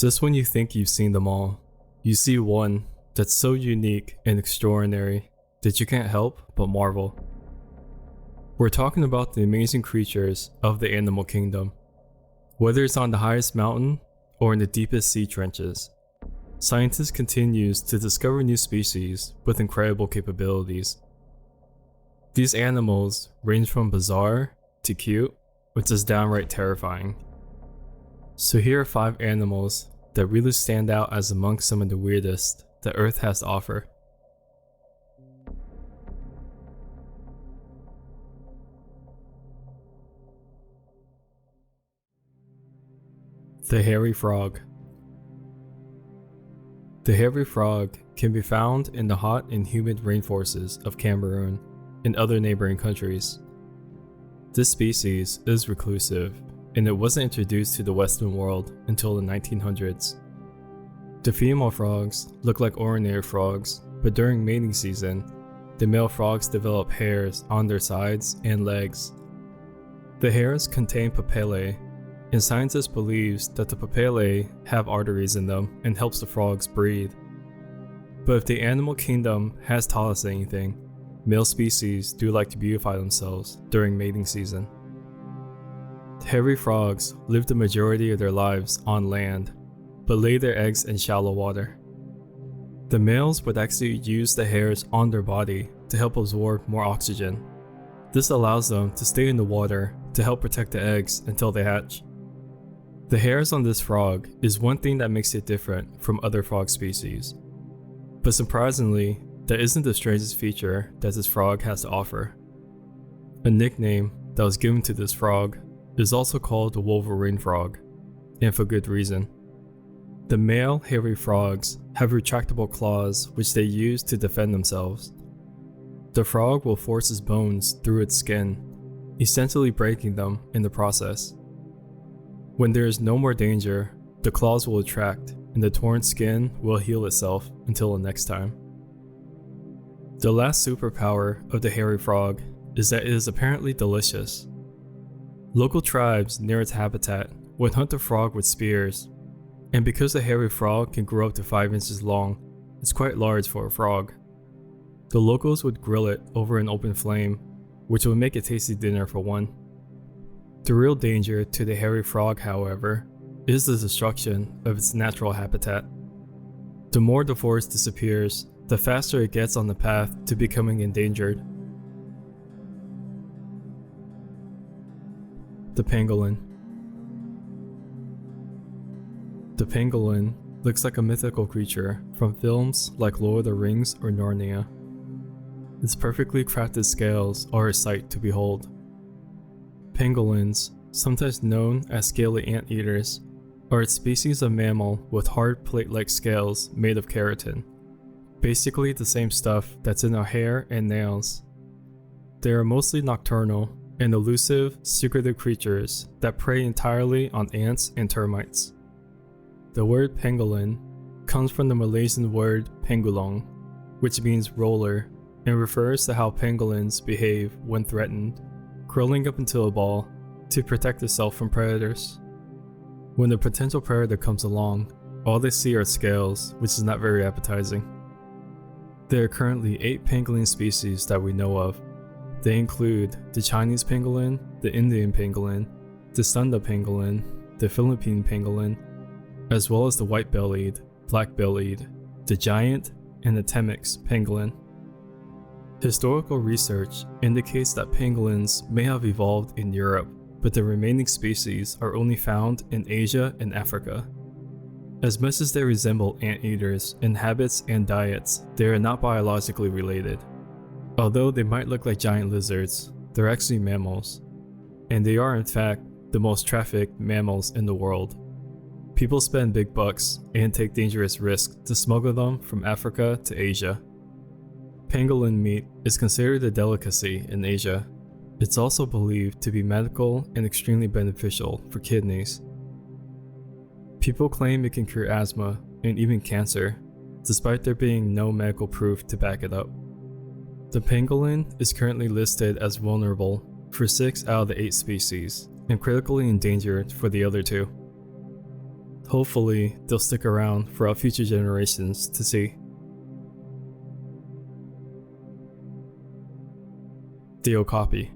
Just when you think you've seen them all, you see one that's so unique and extraordinary that you can't help but marvel. We're talking about the amazing creatures of the animal kingdom. Whether it's on the highest mountain or in the deepest sea trenches, scientists continue to discover new species with incredible capabilities. These animals range from bizarre to cute, or just downright terrifying. So here are 5 animals that really stand out as among some of the weirdest that Earth has to offer. The hairy frog. The hairy frog can be found in the hot and humid rainforests of Cameroon and other neighboring countries. This species is reclusive, and it wasn't introduced to the Western world until the 1900s. The female frogs look like ordinary frogs, but during mating season, the male frogs develop hairs on their sides and legs. The hairs contain papillae, and scientists believe that the papillae have arteries in them and helps the frogs breathe. But if the animal kingdom has taught us anything, male species do like to beautify themselves during mating season. Hairy frogs live the majority of their lives on land, but lay their eggs in shallow water. The males would actually use the hairs on their body to help absorb more oxygen. This allows them to stay in the water to help protect the eggs until they hatch. The hairs on this frog is one thing that makes it different from other frog species. But surprisingly, that isn't the strangest feature that this frog has to offer. A nickname that was given to this frog is also called the Wolverine Frog, and for good reason. The male hairy frogs have retractable claws which they use to defend themselves. The frog will force its bones through its skin, essentially breaking them in the process. When there is no more danger, the claws will retract and the torn skin will heal itself until the next time. The last superpower of the hairy frog is that it is apparently delicious. Local tribes near its habitat would hunt the frog with spears, and because the hairy frog can grow up to 5 inches long, it's quite large for a frog. The locals would grill it over an open flame, which would make a tasty dinner for one. The real danger to the hairy frog, however, is the destruction of its natural habitat. The more the forest disappears, the faster it gets on the path to becoming endangered. The pangolin. The pangolin looks like a mythical creature from films like Lord of the Rings or Narnia. Its perfectly crafted scales are a sight to behold. Pangolins, sometimes known as scaly anteaters, are a species of mammal with hard plate-like scales made of keratin, basically the same stuff that's in our hair and nails. They are mostly nocturnal and elusive, secretive creatures that prey entirely on ants and termites. The word pangolin comes from the Malaysian word pangolong, which means roller, and refers to how pangolins behave when threatened, curling up into a ball to protect itself from predators. When a potential predator comes along, all they see are scales, which is not very appetizing. There are currently 8 pangolin species that we know of. They include the Chinese pangolin, the Indian pangolin, the Sunda pangolin, the Philippine pangolin, as well as the white-bellied, black-bellied, the giant, and the Temminck's pangolin. Historical research indicates that pangolins may have evolved in Europe, but the remaining species are only found in Asia and Africa. As much as they resemble anteaters in habits and diets, they are not biologically related. Although they might look like giant lizards, they're actually mammals. And they are in fact the most trafficked mammals in the world. People spend big bucks and take dangerous risks to smuggle them from Africa to Asia. Pangolin meat is considered a delicacy in Asia. It's also believed to be medical and extremely beneficial for kidneys. People claim it can cure asthma and even cancer, despite there being no medical proof to back it up. The pangolin is currently listed as vulnerable for 6 out of the 8 species and critically endangered for the other 2. Hopefully, they'll stick around for our future generations to see. The Okapi.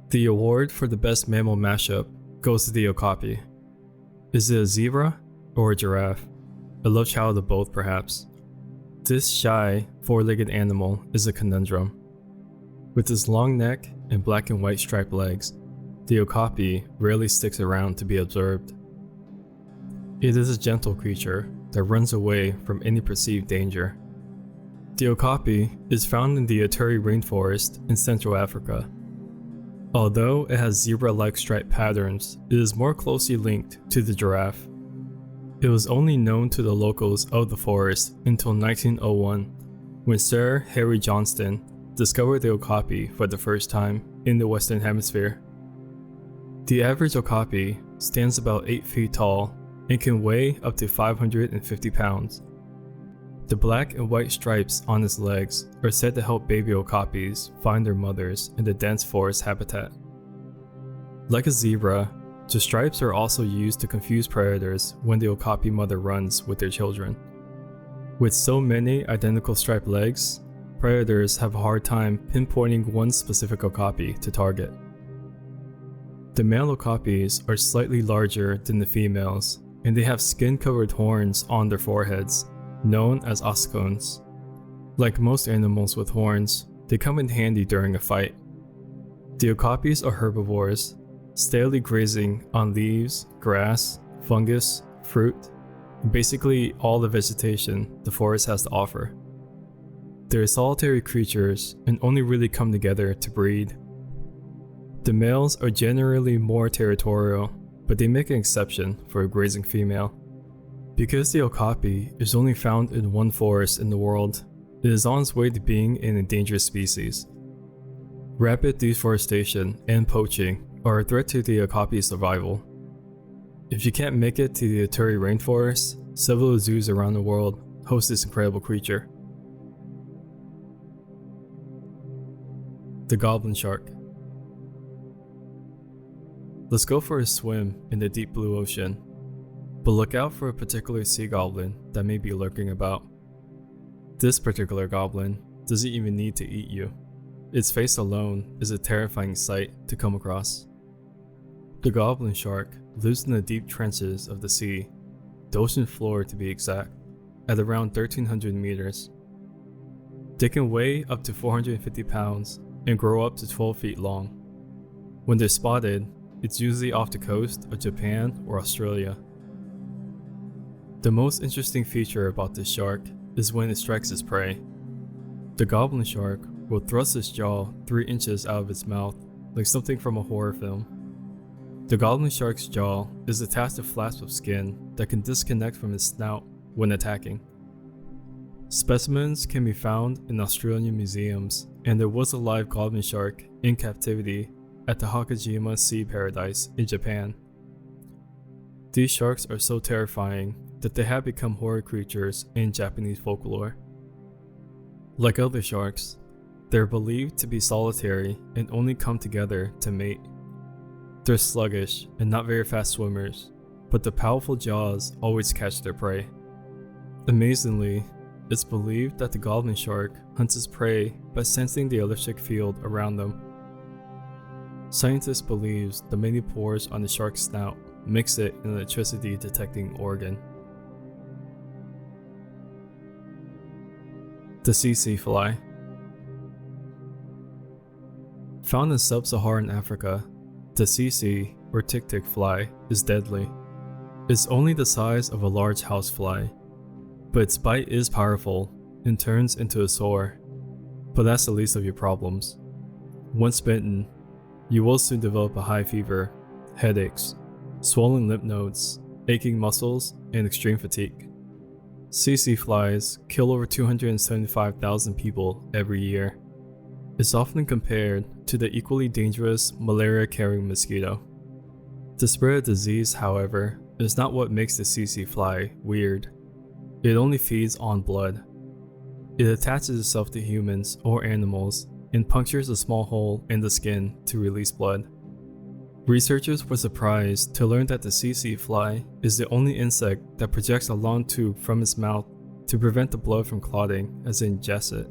The award for the best mammal mashup goes to the Okapi. Is it a zebra or a giraffe? A love child of both, perhaps. This shy, four-legged animal is a conundrum. With its long neck and black and white striped legs, the Okapi rarely sticks around to be observed. It is a gentle creature that runs away from any perceived danger. The Okapi is found in the Ituri rainforest in Central Africa. Although it has zebra-like striped patterns, it is more closely linked to the giraffe. It was only known to the locals of the forest until 1901, when Sir Harry Johnston discovered the Okapi for the first time in the Western Hemisphere. The average Okapi stands about 8 feet tall and can weigh up to 550 pounds. The black and white stripes on its legs are said to help baby okapis find their mothers in the dense forest habitat. Like a zebra, the stripes are also used to confuse predators when the okapi mother runs with their children. With so many identical striped legs, predators have a hard time pinpointing one specific okapi to target. The male okapis are slightly larger than the females, and they have skin-covered horns on their foreheads, known as oscones. Like most animals with horns, they come in handy during a fight. The okapis are herbivores, steadily grazing on leaves, grass, fungus, fruit, and basically all the vegetation the forest has to offer. They're solitary creatures and only really come together to breed. The males are generally more territorial, but they make an exception for a grazing female. Because the okapi is only found in one forest in the world, it is on its way to being an endangered species. Rapid deforestation and poaching are a threat to the okapi's survival. If you can't make it to the Ituri rainforest, several zoos around the world host this incredible creature. The Golbin Shark. Let's go for a swim in the deep blue ocean, but look out for a particular sea goblin that may be lurking about. This particular goblin doesn't even need to eat you. Its face alone is a terrifying sight to come across. The Golbin Shark lives in the deep trenches of the sea, the ocean floor to be exact, at around 1,300 meters. They can weigh up to 450 pounds and grow up to 12 feet long. When they're spotted, it's usually off the coast of Japan or Australia. The most interesting feature about this shark is when it strikes its prey. The Golbin Shark will thrust its jaw 3 inches out of its mouth, like something from a horror film. The Golbin Shark's jaw is attached to flaps of skin that can disconnect from its snout when attacking. Specimens can be found in Australian museums, and there was a live Golbin Shark in captivity at the Hakajima Sea Paradise in Japan. These sharks are so terrifying that they have become horror creatures in Japanese folklore. Like other sharks, they're believed to be solitary and only come together to mate. They're sluggish and not very fast swimmers, but the powerful jaws always catch their prey. Amazingly, it's believed that the Golbin Shark hunts its prey by sensing the electric field around them. Scientists believe the many pores on the shark's snout makes it an electricity detecting organ. The Tse Tse fly. Found in sub-Saharan Africa, the Tse Tse or tick-tick fly is deadly. It's only the size of a large housefly, but its bite is powerful and turns into a sore. But that's the least of your problems. Once bitten, you will soon develop a high fever, headaches, swollen lymph nodes, aching muscles, and extreme fatigue. Tse Tse flies kill over 275,000 people every year. It's often compared to the equally dangerous malaria-carrying mosquito. The spread of disease, however, is not what makes the Tse Tse fly weird. It only feeds on blood. It attaches itself to humans or animals and punctures a small hole in the skin to release blood. Researchers were surprised to learn that the Tse Tse fly is the only insect that projects a long tube from its mouth to prevent the blood from clotting as it ingests it.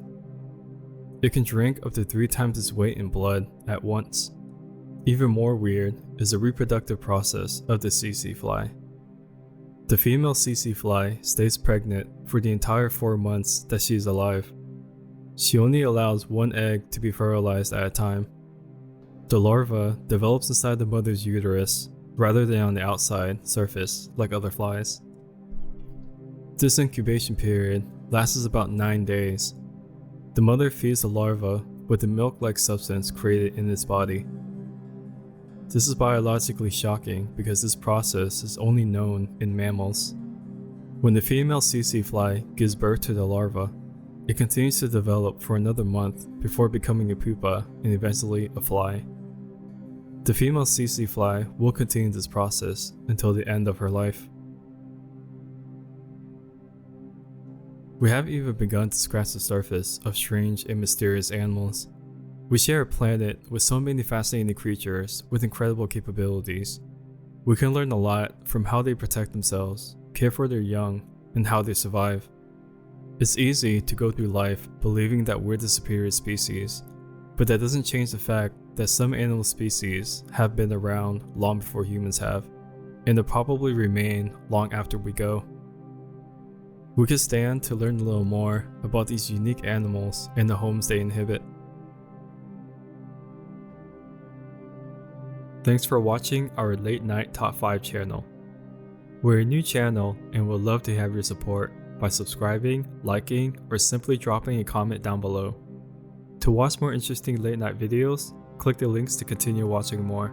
It can drink up to 3 times its weight in blood at once. Even more weird is the reproductive process of the Tse Tse fly. The female Tse Tse fly stays pregnant for the entire 4 months that she is alive. She only allows 1 egg to be fertilized at a time. The larva develops inside the mother's uterus rather than on the outside surface like other flies. This incubation period lasts about 9 days. The mother feeds the larva with the milk-like substance created in its body. This is biologically shocking because this process is only known in mammals. When the female Tse Tse fly gives birth to the larva, it continues to develop for another month before becoming a pupa and eventually a fly. The female Tse Tse fly will continue this process until the end of her life. We haven't even begun to scratch the surface of strange and mysterious animals. We share a planet with so many fascinating creatures with incredible capabilities. We can learn a lot from how they protect themselves, care for their young, and how they survive. It's easy to go through life believing that we're the superior species, but that doesn't change the fact that some animal species have been around long before humans have, and will probably remain long after we go. We could stand to learn a little more about these unique animals and the homes they inhabit. Thanks for watching our Late Night Top 5 channel. We're a new channel and would love to have your support by subscribing, liking, or simply dropping a comment down below. To watch more interesting late night videos, click the links to continue watching more.